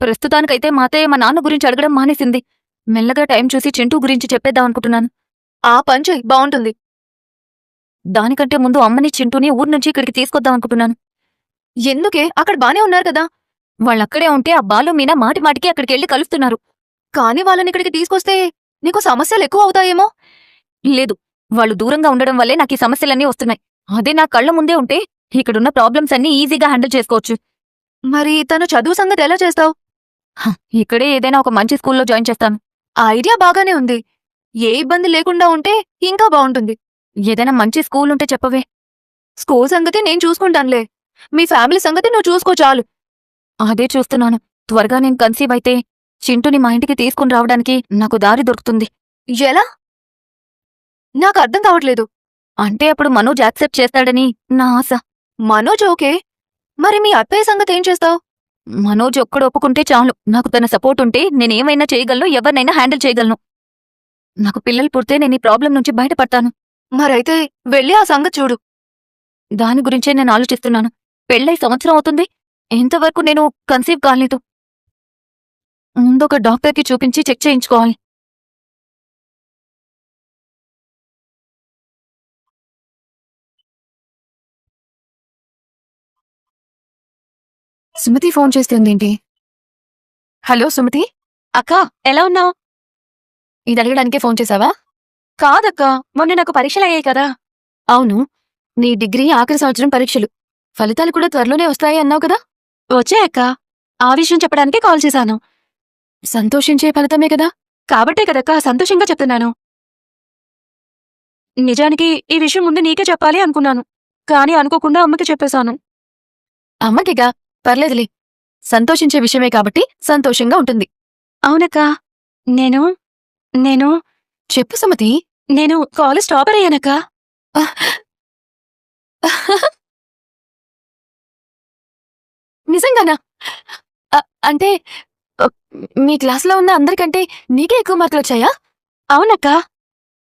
ప్రస్తుతానికైతే మా అత్తయ్య మా నాన్న గురించి అడగడం మానేసింది. మెల్లగా టైం చూసి చింటూ గురించి చెప్పేద్దాం అనుకుంటున్నాను. ఆ పని చెయ్యి, బాగుంటుంది. దానికంటే ముందు అమ్మని చింటూని ఊరు నుంచి ఇక్కడికి తీసుకొద్దాం అనుకుంటున్నాను. ఎందుకే? అక్కడ బానే ఉన్నారు కదా. వాళ్ళక్కడే ఉంటే ఆ బాలు మీనా మాటి మాటికి అక్కడికెళ్ళి కలుస్తున్నారు. కానీ వాళ్ళని ఇక్కడికి తీసుకొస్తే నీకు సమస్యలు ఎక్కువ అవుతాయేమో. లేదు, వాళ్ళు దూరంగా ఉండడం వల్లే నాకు ఈ సమస్యలన్నీ వస్తున్నాయి. అదే నా కళ్ళ ముందే ఉంటే ఇక్కడున్న ప్రాబ్లమ్స్ అన్నీ ఈజీగా హ్యాండిల్ చేసుకోవచ్చు. మరి తను చదువు సంగతి ఎలా చేస్తావు? ఇక్కడే ఏదైనా ఒక మంచి స్కూల్లో జాయిన్ చేస్తాను. ఆ ఐడియా బాగానే ఉంది. ఏ ఇబ్బంది లేకుండా ఉంటే ఇంకా బాగుంటుంది. ఏదైనా మంచి స్కూల్ ఉంటే చెప్పవే. స్కూల్ సంగతి నేను చూసుకుంటానులే. మీ ఫ్యామిలీ సంగతి నువ్వు చూసుకో చాలు. అదే చూస్తున్నాను. త్వరగా నేను కన్సీవ్ అయితే చింటూని మా ఇంటికి తీసుకుని రావడానికి నాకు దారి దొరుకుతుంది. ఎలా? నాకు అర్థం కావట్లేదు. అంటే అప్పుడు మనోజ్ యాక్సెప్ట్ చేస్తాడని నా ఆశ. మనోజ్ ఓకే, మరి మీ అత్తయ్య సంగతి ఏం చేస్తావు? మనోజ్ ఒక్కడు ఒప్పుకుంటే చాలు. నాకు తన సపోర్ట్ ఉంటే నేనేమైనా చేయగలను, ఎవరినైనా హ్యాండిల్ చేయగలను. నాకు పిల్లలు పుడితే నేను ఈ ప్రాబ్లం నుంచి బయటపడతాను. మరైతే వెళ్ళి ఆ సంగతి చూడు. దాని గురించే నేను ఆలోచిస్తున్నాను. పెళ్ళై సంవత్సరం అవుతుంది, ఇంతవరకు నేను కన్సీవ్ కాలేదు. ముందొక డాక్టర్కి చూపించి చెక్ చేయించుకోవాలి. సుమతి ఫోన్ చేస్తుందేంటి? హలో సుమతి. అక్కా, ఎలా ఉన్నావు? ఇది అడగడానికే ఫోన్ చేశావా? కాదక్కా, మొన్న నాకు పరీక్షలయ్యాయి కదా. అవును, నీ డిగ్రీ ఆఖరి సంవత్సరం పరీక్షలు. ఫలితాలు కూడా త్వరలోనే వస్తాయి అన్నావు కదా. వచ్చాయక్క, ఆ విషయం చెప్పడానికే కాల్ చేశాను. సంతోషించే ఫలితమే కదా. కాబట్టే కదక్కా సంతోషంగా చెప్తున్నాను. నిజానికి ఈ విషయం ముందు నీకే చెప్పాలి అనుకున్నాను, కానీ అనుకోకుండా అమ్మకి చెప్పేశాను. అమ్మకిగా పర్లేదులే, సంతోషించే విషయమే కాబట్టి సంతోషంగా ఉంటుంది. అవునక్కా, నేను చెప్పు సుమతి. నేను కాలేజ్ టాపర్ అయ్యానక్కా. నిజంగానా? అంటే మీ క్లాసులో ఉన్న అందరికంటే నీకే ఎక్కువ మార్కులు వచ్చాయా? అవునక్కా.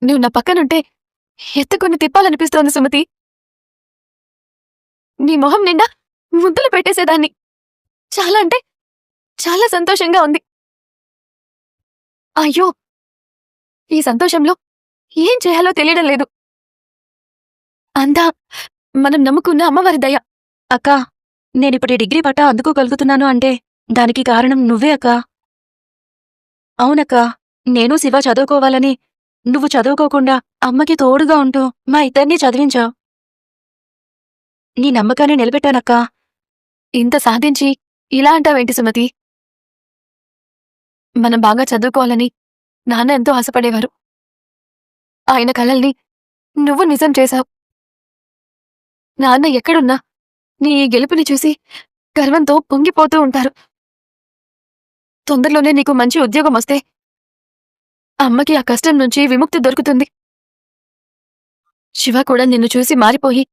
నువ్వు నా పక్కనుంటే ఎత్తుకుని తిప్పాలనిపిస్తోంది సుమతి. నీ మొహం నిండా ముద్దులు పెట్టేసేదాన్ని. చాలా అంటే చాలా సంతోషంగా ఉంది. అయ్యో, ఈ సంతోషంలో ఏం చేయాలో తెలియడం లేదు. అంతా మనం నమ్ముకున్న అమ్మవారి దయ. అక్కా, నేనిప్పుడు ఈ డిగ్రీ పట్టా అందుకోగలుగుతున్నాను అంటే దానికి కారణం నువ్వే అక్కా. అవునక్కా, నేను శివ చదువుకోవాలని నువ్వు చదువుకోకుండా అమ్మకి తోడుగా ఉంటూ మా ఇద్దరినీ చదివించావు. నీ నమ్మకాన్ని నిలబెట్టానక్కా. ఇంత సాధించి ఇలా అంటావేంటి సుమతి? మనం బాగా చదువుకోవాలని నాన్న ఎంతో ఆశపడేవారు. ఆయన కలల్ని నువ్వు నిజం చేశావు. నాన్న ఎక్కడున్నా నీ ఈ గెలుపుని చూసి గర్వంతో పొంగిపోతూ ఉంటారు. తొందరలోనే నీకు మంచి ఉద్యోగం వస్తే అమ్మకి ఆ కష్టం నుంచి విముక్తి దొరుకుతుంది. శివ కూడా నిన్ను చూసి మారిపోయి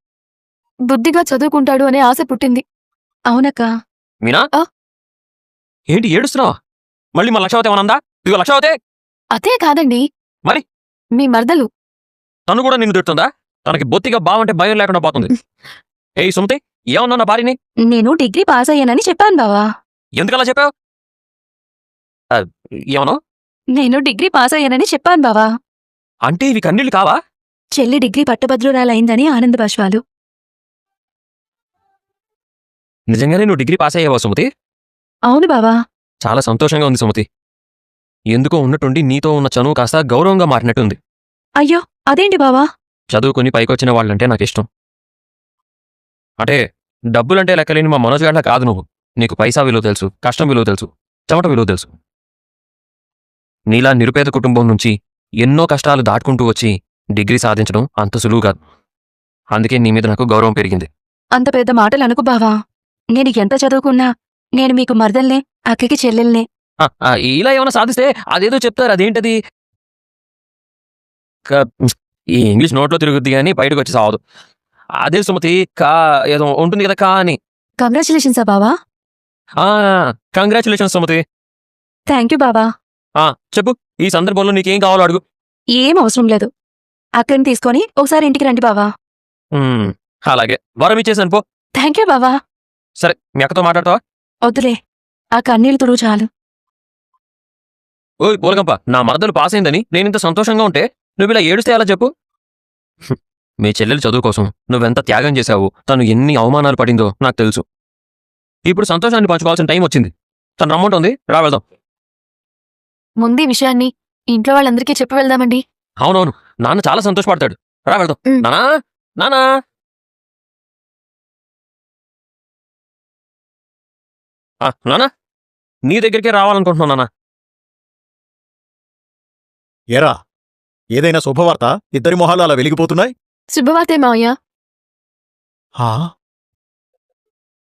బుద్ధిగా చదువుకుంటాడు అనే ఆశ పుట్టింది. అవునక్కా. మీనా, ఏంటి ఏడుస్తున్నావా? మళ్ళీ మా లక్షవతి ఏమనందా? ఇదిగో లక్షవతే. అదే కాదండి, మరి మీ మరదలు. తను కూడా నిన్ను తిడుతుందా? తనకి బొత్తిగా బావంటే భయం లేకుండా పోతుంది. ఏయ్ సుమతి, ఏమన్నా నా భార్యని? నేను డిగ్రీ పాస్ అయ్యానని చెప్పాను బావా. ఎందుకలా చెప్పావు? ఏమన్నా? నేను డిగ్రీ పాస్ అయ్యానని చెప్పాను బావా. అంటే ఇవి కన్నీళ్ళు కావా? చెల్లి డిగ్రీ పట్టభద్రురాలైందని ఆనంద బాష్పాలు. నిజంగానే నువ్వు డిగ్రీ పాస్ అయ్యావా సుమతి? అవును బావా. చాలా సంతోషంగా ఉంది సుమతి. ఎందుకో ఉన్నట్టుండి నీతో ఉన్న చనువు కాస్త గౌరవంగా మారినట్టుంది. అయ్యో, అదేంటి బావా? చదువుకుని పైకొచ్చిన వాళ్ళంటే నాకిష్టం. అంటే డబ్బులంటే లెక్కలేని మా మనోజ్ గాడ్లా కాదు నువ్వు. నీకు పైసా విలువ తెలుసు, కష్టం విలువ తెలుసు, చెమట విలువ తెలుసు. నీలా నిరుపేద కుటుంబం నుంచి ఎన్నో కష్టాలు దాటుకుంటూ వచ్చి డిగ్రీ సాధించడం అంత సులువు కాదు. అందుకే నీ మీద నాకు గౌరవం పెరిగింది. అంత పెద్ద మాటలు అనుకు బావా. నేను ఎంత చదువుకున్నా నేను మీకు మరదల్నే, అక్కకి చెల్లెల్నే. ఇలా ఏమైనా సాధిస్తే అదేదో చెప్తారు, అదేంటది? ఈ ఇంగ్లీష్ నోట్లో తిరుగుద్ది కానీ బయటకు వచ్చి సావదు. అదే సుమతి, కా ఏదో ఉంటుంది కదా కా అని. కంగ్రాచులేషన్సా బావా? కంగ్రాచులేషన్స్ సుమతి. థ్యాంక్ యూ బావా. చెప్పు, ఈ సందర్భంలో నీకేం కావాలో అడుగు. ఏం అవసరం లేదు. అక్కని తీసుకొని ఒకసారి ఇంటికి రండి బావా. అలాగే, వరం ఇచ్చేసాను పో. థ్యాంక్ యూ బావా. సరే, మీ అక్కతో మాట్లాడతావా? వద్దులే, ఆ కన్నీళ్లు తుడువు చాలు. ఓయ్ పోలగంప, నా మరదలు పాస్ అయిందని నేనింత సంతోషంగా ఉంటే నువ్విలా ఏడుస్తే ఎలా చెప్పు? హ్మ్. మీ చెల్లెలు చదువు కోసం నువ్వెంత త్యాగం చేశావు, తను ఎన్ని అవమానాలు పడిందో నాకు తెలుసు. ఇప్పుడు సంతోషాన్ని పంచుకోవాల్సిన టైం వచ్చింది. తను రమ్మంటుంది, రా వెళ్దాం. ముందు ఈ విషయాన్ని ఇంట్లో వాళ్ళందరికీ చెప్పి వెళ్దామండి. అవునవును, నాన్న చాలా సంతోషపడతాడు. రా వెళ్దాం. ఉమ్. నానా నానా నానా, నీ దగ్గరికే రావాలనుకుంటున్నాను నానా. ఎరా ఏదైనా శుభవార్త? ఇద్దరి మొహాలు అలా వెలిగిపోతున్నాయి. శుభవార్తే మావయ్య. హా?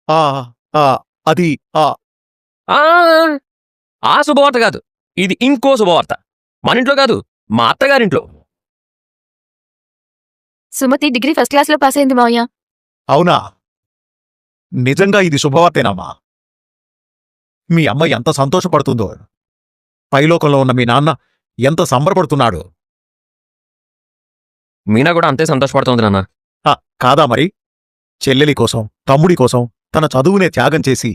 ఆ, ఆ, అది ఆ ఆ ఆ శుభవార్త కాదు, ఇది ఇంకో శుభవార్త. మన ఇంట్లో కాదు, మా అత్తగారింట్లో. సుమతి డిగ్రీ ఫస్ట్ క్లాస్లో పాస్ అయింది మావయ్య. అవునా? నిజంగా ఇది శుభవార్తేనమ్మా. మీ అమ్మ ఎంత సంతోషపడుతుందో. పైలోకంలో ఉన్న మీ నాన్న ఎంత సంబరపడుతున్నాడు. మీనా కూడా అంతే సంతోషపడుతోంది నాన్న. కాదా మరి? చెల్లెలి కోసం, తమ్ముడి కోసం తన చదువునే త్యాగం చేసి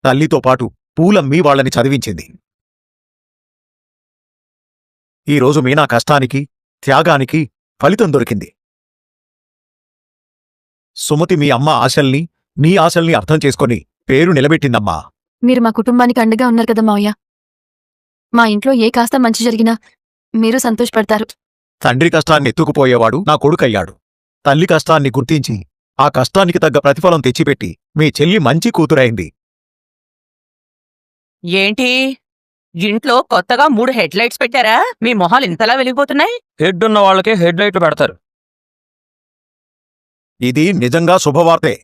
తల్లితో పాటు పూలమ్మీ వాళ్ళని చదివించింది. ఈరోజు మీనా కష్టానికి, త్యాగానికి ఫలితం దొరికింది. సుమతి మీ అమ్మ ఆశల్ని, నీ ఆశల్ని అర్థం చేసుకొని పేరు నిలబెట్టిందమ్మా. మీరు మా కుటుంబానికి అండగా ఉన్నారు కదా మావయ్య. మా ఇంట్లో ఏ కాస్త మంచి జరిగినా మీరు సంతోషపడతారు. తండ్రి కష్టాన్ని ఎత్తుకుపోయేవాడు నా కొడుకయ్యాడు. తల్లి కష్టాన్ని గుర్తించి ఆ కష్టానికి తగ్గ ప్రతిఫలం తెచ్చిపెట్టి మీ చెల్లి మంచి కూతురైంది. ఏంటి ఇంట్లో కొత్తగా 3 హెడ్ లైట్స్ పెట్టారా? మీ మొహాలు ఇంతలా వెలిగిపోతున్నాయి. హెడ్ ఉన్న వాళ్ళకే హెడ్ లైట్లు పెడతారు. ఇది నిజంగా శుభవార్తే.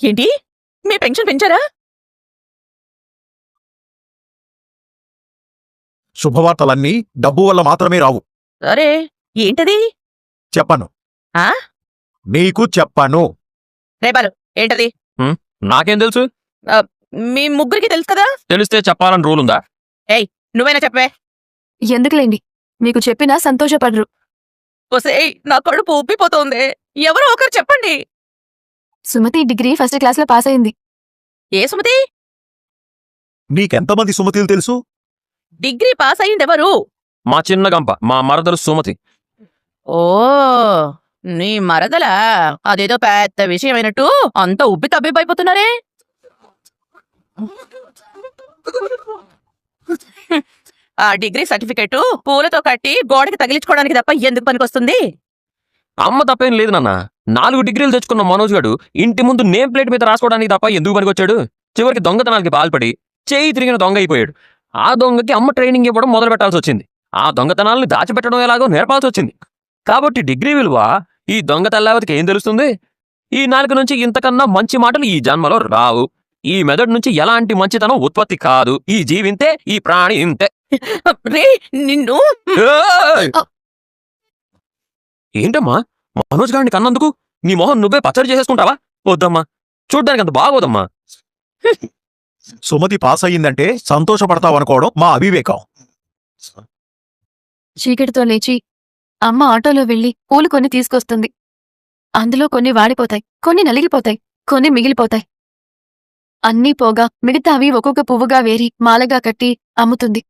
ఏంటి మీ పెన్షన్ పెంచారా? శుభవార్తలన్నీ డబ్బు వల్ల మాత్రమే రావు. సరే, ఏంటది? చెప్పను. ఆ? నీకు చెప్పను. రేపాలు ఏంటది? నాకేం తెలుసు? మీ ముగ్గురికి తెలుసు కదా. తెలిస్తే చెప్పాలని రూల్ ఉందా? నువ్వైనా చెప్పే. ఎందుకులేండి, మీకు చెప్పినా సంతోషపడరు. ఒసేయ్, నా కడుపు ఉబ్బిపోతోంది. ఎవరో ఒకరు చెప్పండి. సుమతి డిగ్రీ ఫస్ట్ క్లాస్లో పాస్ అయింది. ఏ సుమతి? నీకెంతమంది సుమతిలు తెలుసు? డిగ్రీ పాస్ అయ్యిందెవరు? మా చిన్న గంప, మా మరదలు సుమతి. ఓ, నీ మరదలా? అదేదో పెద్ద విషయమైనట్టు అంత ఉబ్బి తబ్బిబ్బైపోతున్నారే. ఆ డిగ్రీ సర్టిఫికెట్ పూలతో కట్టి గోడకి తగిలించుకోవడానికి తప్ప ఎందుకు పనికొస్తుంది? అమ్మ తప్పేం లేదు నాన్న. 4 డిగ్రీలు తెచ్చుకున్న మనోజ్ గాడు ఇంటి ముందు నేమ్ ప్లేట్ మీద రాసుకోవడానికి తప్ప ఎందుకు పనికొచ్చాడు? చివరికి దొంగతనాలకి పాల్పడి చేయి తిరిగిన దొంగ అయిపోయాడు. ఆ దొంగకి అమ్మ ట్రైనింగ్ ఇవ్వడం మొదలు పెట్టాల్సి వచ్చింది. ఆ దొంగతనాలని దాచిపెట్టడం ఎలాగో నేర్పాల్సి వచ్చింది. కాబట్టి డిగ్రీ విలువ ఈ దొంగ తెల్లావతికి ఏం తెలుస్తుంది? ఈ నాలుగు నుంచి ఇంతకన్నా మంచి మాటలు ఈ జన్మలో రావు. ఈ మెదడు నుంచి ఎలాంటి మంచితనం ఉత్పత్తి కాదు. ఈ జీవింతే, ఈ ప్రాణి ఇంతే. రే నిన్ను. ఏయ్! ఏంటమ్మా, మనోజ్ గారిని కన్నందుకు నీ మొహం నువ్వే పచ్చడి చేసేసుకుంటావా? వద్దమ్మా, చూడ్డానికి అంత బాగోదమ్మా. సుమతి పాస్ అయ్యిందంటే సంతోషపడతావనుకోవడం మా అవివేకం. చీకటితో లేచి అమ్మ ఆటోలో వెళ్లి పూలు కొన్ని తీసుకొస్తుంది. అందులో కొన్ని వాడిపోతాయి, కొన్ని నలిగిపోతాయి, కొన్ని మిగిలిపోతాయి. అన్నీ పోగా మిగతావి ఒక్కొక్క పువ్వుగా వేరి మాలగా కట్టి అమ్ముతుంది.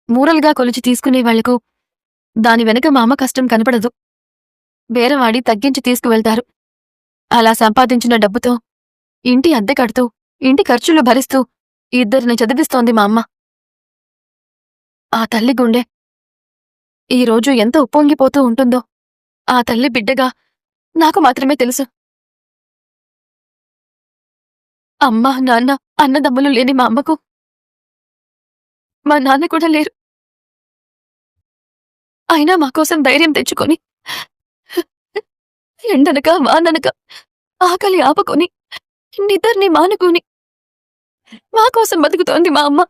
మూరలుగా కొలిచి తీసుకునే వాళ్లకు దాని వెనక మా అమ్మ కష్టం కనపడదు. బేరవాడి తగ్గించి తీసుకువెళ్తారు. అలా సంపాదించిన డబ్బుతో ఇంటి అద్దె కడుతూ, ఇంటి ఖర్చులు భరిస్తూ 2 చదివిస్తోంది మా అమ్మ. ఆ తల్లి గుండె ఈరోజు ఎంత ఉప్పొంగిపోతూ ఉంటుందో ఆ తల్లి బిడ్డగా నాకు మాత్రమే తెలుసు. అమ్మ, నాన్న, అన్నదమ్ములు లేని మా అమ్మకు మా నాన్న కూడా లేరు. అయినా మాకోసం ధైర్యం తెచ్చుకొని ఎండనక వాననక ఆకలి ఆపుకొని నిద్రని మానుకొని మాకోసం బతుకుతోంది మా అమ్మ.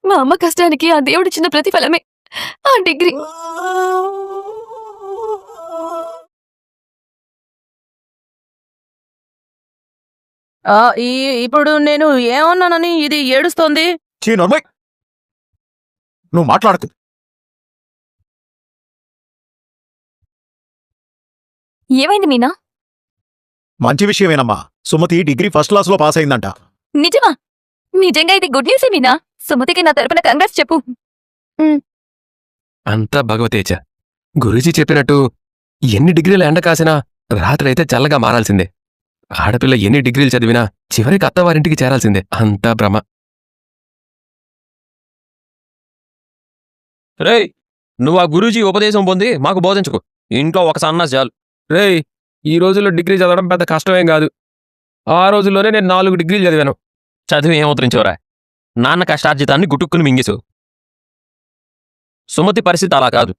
మా అమ్మ కష్టానికి ఆ దేవుడిచ్చిన ప్రతిఫలమే ఆ డిగ్రీ. ఇప్పుడు నేను ఏమన్నానని ఇది ఏడుస్తోంది? చీ నోర్మై, నువ్వు మాట్లాడకు. ఏమైంది మీనా? మంచి విషయమేనమ్మా. సుమతి డిగ్రీ ఫస్ట్ క్లాస్లో పాస్ అయిందంట. నిజమా? నిజంగా ఇది గుడ్ న్యూస్ మీనా. సుమతికి నా తరపున కంగ్రాట్స్ చెప్పు. అంతా భగవతేచ. గురూజీ చెప్పినట్టు ఎన్ని డిగ్రీల ఎండ కాసినా రాత్రైతే చల్లగా మారాల్సిందే. ఆడపిల్ల ఎన్ని డిగ్రీలు చదివినా చివరికి అత్తవారింటికి చేరాల్సిందే. అంతా భ్రమ. రేయ్, నువ్వు ఆ గురూజీ ఉపదేశం పొంది మాకు బోధించుకో. ఇంట్లో ఒక సన్నాసి చాలు. రేయ్, ఈ రోజుల్లో డిగ్రీ చదవడం పెద్ద కష్టమేం కాదు. ఆ రోజుల్లోనే నేను 4 డిగ్రీలు చదివాను. చదివి ఏమవుతరించోరా? నాన్న కష్టార్జితాన్ని గుటుక్కుని మింగేసావు. సుమతి పరిస్థితి అలా కాదు.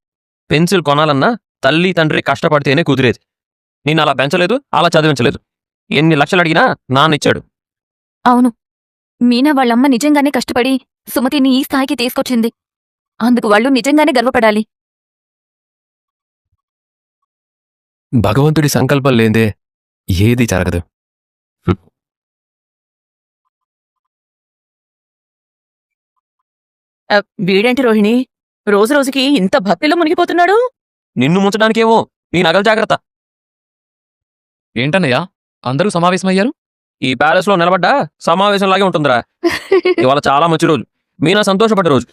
పెన్సిల్ కొనాలన్నా తల్లి తండ్రి కష్టపడితేనే కుదిరేది. నేను అలా పెంచలేదు, అలా చదివించలేదు. ఎన్ని లక్షలు అడిగినా నాన్న ఇచ్చాడు. అవును, మీనా వాళ్ళమ్మ నిజంగానే కష్టపడి సుమతిని ఈ స్థాయికి తీసుకొచ్చింది. అందుకు వాళ్ళు నిజంగానే గర్వపడాలి. భగవంతుడి సంకల్పం లేదే ఏది జరగదు. వీడేంటి రోహిణి రోజు రోజుకి ఇంత భక్తిలో మునిగిపోతున్నాడు? నిన్ను ముంచడానికేమో నీ నగలు జాగ్రత్త. ఏంటన్నయ్యా అందరూ సమావేశమయ్యారు? ఈ ప్యాలెస్లో నిలబడ్డా సమావేశంలాగే ఉంటుందిరా. ఇవాళ చాలా మంచి రోజు. మీనా సంతోషపడ్డ రోజు.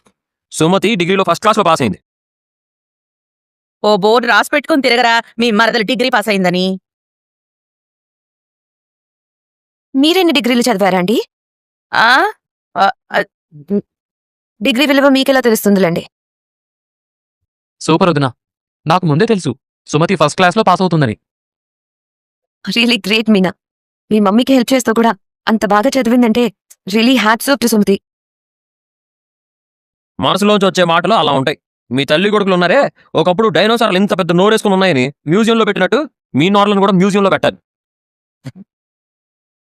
సుమతి డిగ్రీలో ఫస్ట్ క్లాస్లో పాస్ అయింది. ఓ బోర్డు రాసి పెట్టుకుని తిరగరా మీ మరదలు డిగ్రీ పాస్ అయిందని. మీరెన్ని డిగ్రీలు చదివారా అండి? ఆ డిగ్రీ విలువ మీకెలా తెలుస్తుందిలేండి. సూపర్ వదినా, నాకు ముందే తెలుసు సుమతి ఫస్ట్ క్లాస్లో పాస్ అవుతుందని. Really great Meena. మీ మమ్మీకి హెల్ప్ చేస్తూ కూడా అంత బాగా చదివిందంటే really hats off to Sumathi. మనసులోంచి వచ్చే మాటలు అలా ఉంటాయి. మీ తల్లి కొడుకులు ఉన్నారే, ఒకప్పుడు డైనోసార్లు ఇంత పెద్ద నోరేసుకుని ఉన్నాయని మ్యూజియంలో పెట్టినట్టు మీ నోర్లను కూడా మ్యూజియంలో పెట్టాలి.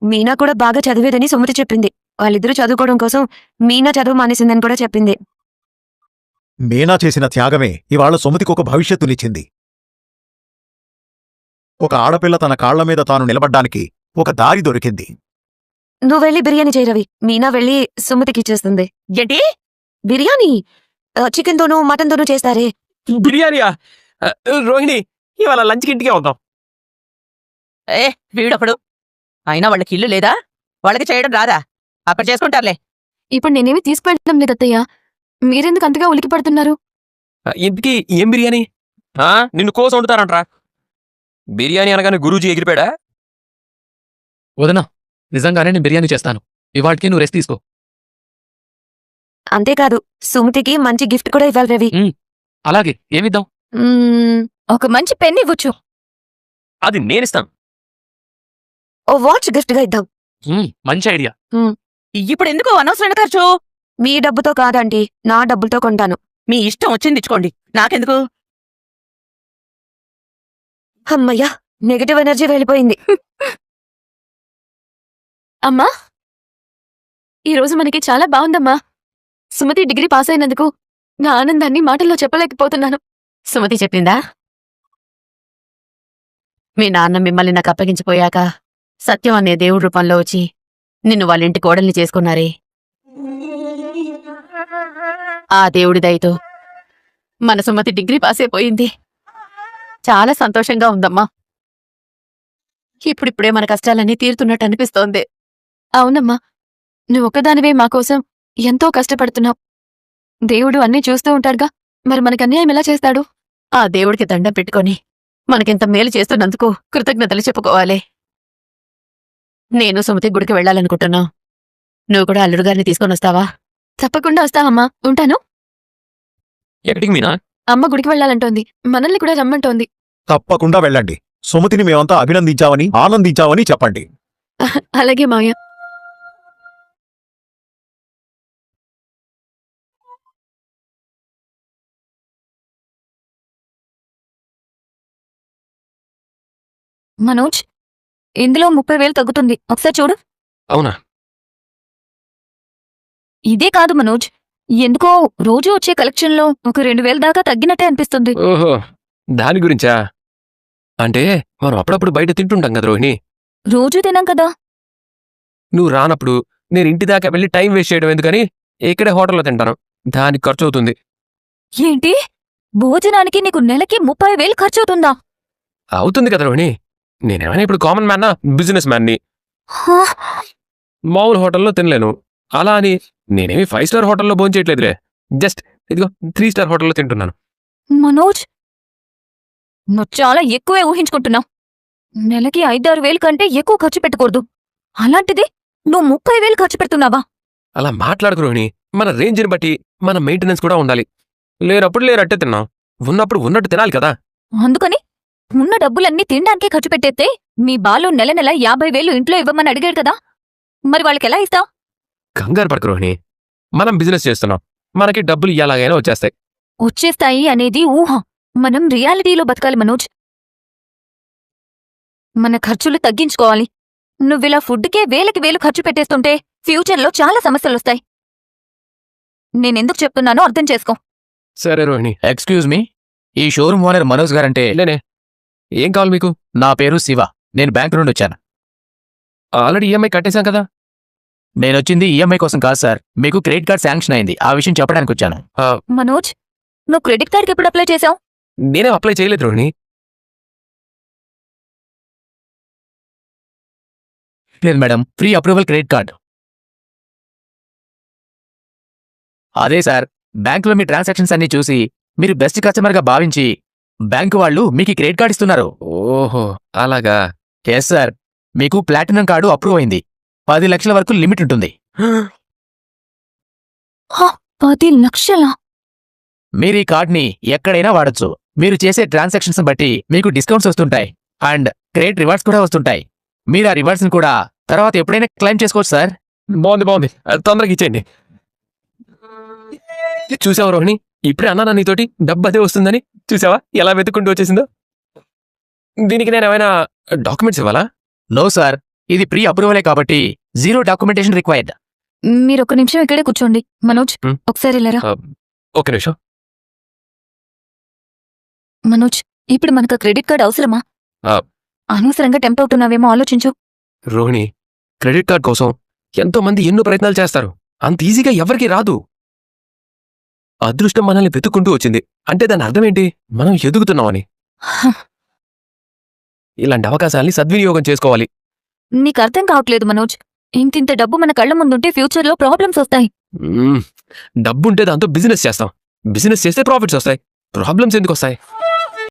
మీనా కూడా బాగా చదివేదని సుమతి చెప్పింది. వాళ్ళిద్దరూ చదువుకోవడం కోసం మీనా చదువు మానేసిందని కూడా చెప్పింది. మీనా చేసిన త్యాగమే ఇవాళ సుమతికి ఒక భవిష్యత్తునిచ్చింది. ఒక ఆడపిల్ల తన కాళ్ల మీద తాను నిలబడ్డానికి ఒక దారి దొరికింది. నువ్వు వెళ్ళి బిర్యానీ చేయి రవి. మీనా వెళ్ళి సుమతికి ఇచ్చేస్తుంది. ఏంటి? బిర్యానీ చికెన్తోనూ మటన్తోనూ చేస్తారే. బిర్యానీయా? రోహిణి, ఇవాళ లంచ్కి ఇంటికే వద్దాం. ఏ వీడొకడు. అయినా వాళ్ళకి ఇల్లు లేదా? వాళ్ళకి చేయడం రాదా? అక్కడ చేసుకుంటారులే. ఇప్పుడు నేనేమి తీసుకువెళ్ళడం లేదత్తయ్య. మీరెందుకు అంతగా ఉలికి పడుతున్నారు? ఇంటికి ఏం బిర్యానీ? నిన్ను కోసి వండుతారంట్రా. బిర్యానీ అనగానే గురూజీ ఎగిరిపాడా? వదినా, నిజంగానే నేను బిర్యానీ చేస్తాను. ఇవాటికి నువ్వు రెస్ట్ తీసుకో. అంతేకాదు సుమతికి మంచి గిఫ్ట్ కూడా ఇవ్వాలి రవి. అలాగే, ఏమిద్దాం? ఒక మంచి పెన్ ఇవ్వచ్చు. అది నేనిస్తాను. ఓ వాచ్ గిఫ్ట్ గా ఇద్దాం. మంచి ఐడియా. ఇప్పుడు ఎందుకు అనవసరమైన ఖర్చు? మీ డబ్బుతో కాదండి, నా డబ్బులతో కొంటాను. మీ ఇష్టం వచ్చింది ఇచ్చుకోండి, నాకెందుకు? అమ్మయ్యా, నెగటివ్ ఎనర్జీ వెళ్ళిపోయింది. అమ్మా, ఈరోజు మనకి చాలా బాగుందమ్మా. సుమతి డిగ్రీ పాస్ అయినందుకు నా ఆనందాన్ని మాటల్లో చెప్పలేకపోతున్నాను. సుమతి చెప్పిందా? మీ నాన్న మిమ్మల్ని నాకు అప్పగించిపోయాక సత్యం అనే దేవుడి రూపంలో వచ్చి నిన్ను వాళ్ళ ఇంటి కోడల్ని చేసుకున్నారే, ఆ దేవుడి దయతో మన సుమతి డిగ్రీ పాస్ అయిపోయింది. చాలా సంతోషంగా ఉందమ్మా. ఇప్పుడిప్పుడే మన కష్టాలన్నీ తీరుతున్నట్టు అనిపిస్తోంది. అవునమ్మా, నువ్వు ఒక్కదానివే మా కోసం ఎంతో కష్టపడుతున్నావు. దేవుడు అన్నీ చూస్తూ ఉంటాడుగా, మరి మనకు అన్యాయం ఎలా చేస్తాడు? ఆ దేవుడికి దండం పెట్టుకొని మనకింత మేలు చేస్తున్నందుకు కృతజ్ఞతలు చెప్పుకోవాలి. నేను సుమతి గుడికి వెళ్ళాలనుకుంటున్నా. నువ్వు కూడా అల్లుడు గారిని తీసుకొని వస్తావా? తప్పకుండా వస్తావమ్మా. ఉంటాను. ఎక్కడికి మీనా? అమ్మ గుడికి వెళ్ళాలంటోంది, మనల్ని కూడా రమ్మంటోంది. తప్పకుండా వెళ్ళండి. సుమతిని మేమంతా అభినందించామని ఆనందించామని చెప్పండి. అలాగే మావయ్య. మనోజ్, ఇందులో 30,000 తగ్గుతుంది, ఒకసారి చూడు. అవునా? ఇదే కాదు మనోజ్, ఎందుకో రోజు వచ్చే కలెక్షన్లో ఒక 2,000 దాకా తగ్గినట్టే అనిపిస్తుంది. ఓహో, దాని గురించా? అంటే మనం అప్పుడప్పుడు బయట తింటుంటాం కదా రోహిణి. రోజూ తినాం కదా. నువ్వు రానప్పుడు నేను ఇంటి దాకా వెళ్ళి టైం వేస్ట్ చేయడం ఎందుకని ఇక్కడే హోటల్లో తింటాను. దానికి ఖర్చు అవుతుంది. ఏంటి? భోజనానికి నీకు నెలకి 30,000 ఖర్చవుతుందా? అవుతుంది కదా రోహిణి. నేనేమైనా ఇప్పుడు కామన్ మ్యాన్నా బిజినెస్ మ్యాన్ని హా, మామూలు హోటల్లో తినలేను. అలా అని నేనేమి 5 స్టార్ హోటల్లో భోంచేయట్లేదులే. జస్ట్ ఇదిగో 3 స్టార్ హోటల్లో తింటున్నాను. మనోజ్ నువ్వు చాలా ఎక్కువే ఊహించుకుంటున్నావు. నెలకి 5-6 వేలు కంటే ఎక్కువ ఖర్చు పెట్టకూడదు. అలాంటిది నువ్వు 30,000 ఖర్చు పెడుతున్నావా? అలా మాట్లాడకు రోహిణి. మన రేంజ్ని బట్టి మన మెయింటెనెన్స్ కూడా ఉండాలి. లేనప్పుడు లేరట్టే తిన్నాం, ఉన్నప్పుడు ఉన్నట్టు తినాలి కదా. అందుకని ఉన్న డబ్బులన్నీ తినడానికే ఖర్చు పెట్టేస్తే మీ బాలు నెల నెల 50,000 ఇంట్లో ఇవ్వమని అడిగాడు కదా, మరి వాళ్ళకెలా ఇస్తావు? కంగారు పడకు రోహిణి. మనం బిజినెస్ చేస్తున్నాం, మనకి డబ్బులు ఎలాగైనా వచ్చేస్తాయి. వచ్చేస్తాయి అనేది ఊహ. మనం రియాలిటీలో బతకాలి మనోజ్. మన ఖర్చులు తగ్గించుకోవాలి. నువ్విలా ఫుడ్కే వేలకి వేలు ఖర్చు పెట్టేస్తుంటే ఫ్యూచర్లో చాలా సమస్యలొస్తాయి. నేనెందుకు చెప్తున్నానో అర్థం చేసుకో. సరే రోహిణి. ఎక్స్క్యూజ్ మీ, ఈ షోరూమ్ ఓనర్ మనోజ్ గారంటే? లేనే. ఏం కావాలి మీకు? నా పేరు శివ. నేను బ్యాంక్ నుండి వచ్చాను. ఆల్రెడీ ఈఎంఐ కట్టేశాం కదా. నేనొచ్చింది ఈఎంఐ కోసం కాదు సార్, మీకు క్రెడిట్ కార్డ్ శాంక్షన్ అయింది, ఆ విషయం చెప్పడానికి వచ్చాను. మనోజ్, నువ్వు క్రెడిట్ కార్డ్కి ఎప్పుడు అప్లై చేశావు? నేనేం అప్లై చేయలేదు రోహిణి. లేదు madam, free approval credit card. అదే సార్, బ్యాంకులో మీ ట్రాన్సాక్షన్స్ అన్ని చూసి మీరు బెస్ట్ కస్టమర్గా భావించి బ్యాంకు వాళ్ళు మీకు క్రెడిట్ కార్డ్ ఇస్తున్నారు. ఓహో అలాగా. ఎస్ సార్, మీకు ప్లాటినం కార్డు అప్రూవ్ అయింది. 10 లక్షల వరకు లిమిట్ ఉంటుంది. 10 లక్షలా? మీరు ఈ కార్డ్ని ఎక్కడైనా వాడొచ్చు. మీరు చేసే ట్రాన్సాక్షన్స్ బట్టి మీకు డిస్కౌంట్స్ వస్తుంటాయి అండ్ క్రెడిట్ రివార్డ్స్ కూడా వస్తుంటాయి. మీరు ఆ రివార్డ్స్ని కూడా తర్వాత ఎప్పుడైనా క్లెయిమ్ చేసుకోవచ్చు సార్. బాగుంది. అది తొందరగా ఇచ్చేయండి. చూసావా రోహిణి, ఇప్పుడే అన్నానా నీతోటి డబ్బు అదే వస్తుందని? చూసావా ఎలా వెతుక్కుంటూ వచ్చేసిందో? దీనికి నేను ఏమైనా డాక్యుమెంట్స్ ఇవ్వాలా? నో సార్, ఇది ప్రీ అప్రూవలే కాబట్టి జీరో డాక్యుమెంటేషన్ రిక్వైర్డ్. మీరు ఒక నిమిషం ఇక్కడే కూర్చోండి. మనోజ్, హ్మ్. ఒకసారి వెళ్ళరా. ఒక నిమిషం. మనోజ్, ఇప్పుడు మనకు క్రెడిట్ కార్డ్ అవసరమా? ఆ. అనవసరంగా టెంప్ట్ అవుతున్నావేమో ఆలోచించు. రోహిణి, క్రెడిట్ కార్డ్ కోసం ఎంతో మంది ఎన్నో ప్రయత్నాలు చేస్తారు. అంత ఈజీగా ఎవరికీ రాదు. అదృష్టం మనల్ని వెతుక్కుంటూ వచ్చింది అంటే దాని అర్థం ఏంటి? మనం ఎదుగుతున్నామని. ఇలాంటి అవకాశాల్ని సద్వినియోగం చేసుకోవాలి. నీకు అర్థం కావట్లేదు మనోజ్. ఇంతింత డబ్బు మన కళ్ళ ముందుంటే ఫ్యూచర్లో ప్రాబ్లమ్స్ వస్తాయి. డబ్బుంటే దాంతో బిజినెస్ చేస్తాం. బిజినెస్ చేస్తే ప్రాఫిట్స్ వస్తాయి. ప్రాబ్లమ్స్ ఎందుకు వస్తాయి?